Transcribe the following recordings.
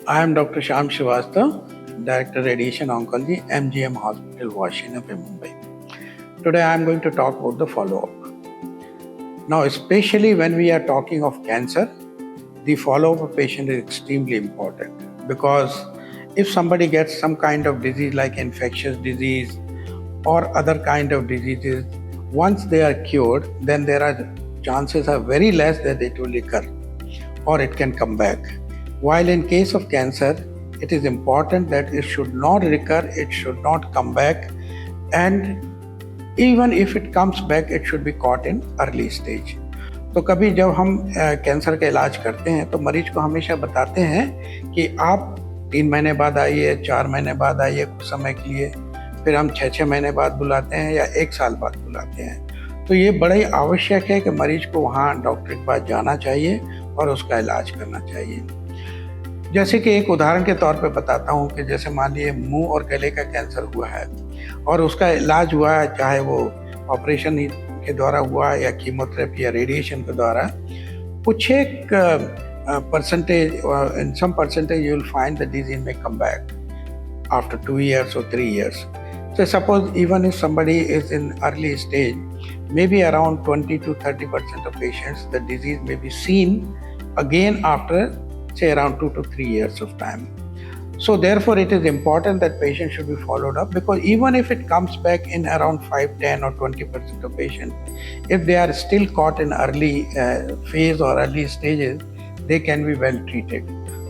I am Dr. Shyam Srivastava, Director Radiation Oncology, MGM Hospital, Washington, Mumbai. Today I am going to talk about the follow-up. Now, especially when we are talking of cancer, the follow-up of patient is extremely important, because if somebody gets some kind of disease like infectious disease or other kind of diseases, once they are cured, then there are chances are very less that it will recur or it can come back. While in case of cancer, it is important that it should not recur, it should not come back, and even if it comes back, it should be caught in early stage. तो कभी जब हम cancer का इलाज करते हैं तो मरीज को हमेशा बताते हैं कि आप 3 महीने बाद आइए, 4 महीने बाद आइए कुछ समय के लिए, फिर हम 6 महीने बाद बुलाते हैं या 1 साल बाद बुलाते हैं। तो ये बड़ा ही आवश्यक है कि मरीज को वहाँ डॉक्टर के पास जाना चाहिए और उसका इलाज करना चाहिए। जैसे कि एक उदाहरण के तौर पे बताता हूँ कि जैसे मान लीजिए मुंह और गले का कैंसर हुआ है और उसका इलाज हुआ है, चाहे वो ऑपरेशन के द्वारा हुआ या कीमोथेरेपी या रेडिएशन के द्वारा, कुछ एक percentage, in some percentage you will find the disease may come back after 2 years or 3 years. So suppose even if somebody is in early stage, maybe around 20 to 30% of patients, the disease may be seen again after say around 2 to 3 years of time. So therefore it is important that patients should be followed up, because even if it comes back in around 5, 10 or 20% of patients, if they are still caught in early phase or early stages, they can be well treated.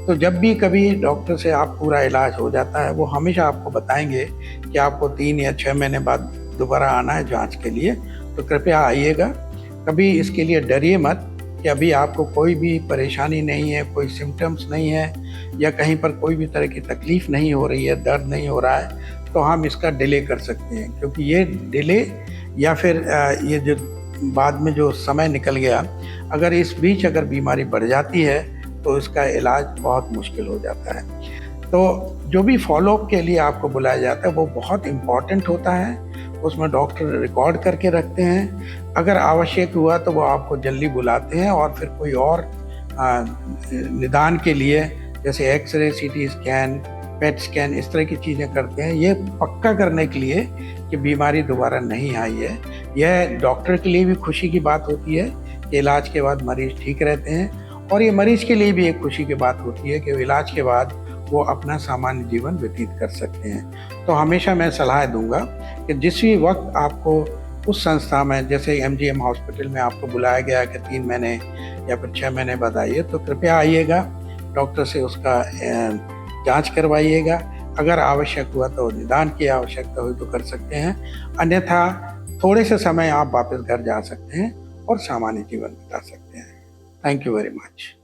तो जब भी कभी doctor से आप पूरा इलाज हो जाता है, वो हमेशा आपको बताएंगे कि आपको 3 या 6 महीने बाद दोबारा आना है जांच के लिए, तो कृपया आइएगा। कभी इसके लिए डरिए मत कि अभी आपको कोई भी परेशानी नहीं है, कोई सिम्टम्स नहीं है या कहीं पर कोई भी तरह की तकलीफ़ नहीं हो रही है, दर्द नहीं हो रहा है, तो हम इसका डिले कर सकते हैं। क्योंकि ये डिले या फिर ये जो बाद में जो समय निकल गया, अगर इस बीच अगर बीमारी बढ़ जाती है तो इसका इलाज बहुत मुश्किल हो जाता है। तो जो भी फॉलोअप के लिए आपको बुलाया जाता है वो बहुत इम्पॉर्टेंट होता है, उसमें डॉक्टर रिकॉर्ड करके रखते हैं। अगर आवश्यक हुआ तो वो आपको जल्दी बुलाते हैं और फिर कोई और निदान के लिए जैसे x ray, CT scan, PET scan, इस तरह की चीज़ें करते हैं, ये पक्का करने के लिए कि बीमारी दोबारा नहीं आई है। यह डॉक्टर के लिए भी खुशी की बात होती है कि इलाज के बाद मरीज़ ठीक रहते हैं, और ये मरीज़ के लिए भी एक खुशी की बात होती है कि इलाज के बाद वो अपना सामान्य जीवन व्यतीत कर सकते हैं। तो हमेशा मैं सलाह दूंगा कि जिस भी वक्त आपको उस संस्था में, जैसे MGM हॉस्पिटल में आपको बुलाया गया कि 3 महीने या फिर 6 महीने बाद आइए, तो कृपया आइएगा, डॉक्टर से उसका जांच करवाइएगा। अगर आवश्यक हुआ तो निदान की आवश्यकता हुई तो कर सकते हैं, अन्यथा थोड़े से समय आप वापस घर जा सकते हैं और सामान्य जीवन बिता सकते हैं। Thank you very much.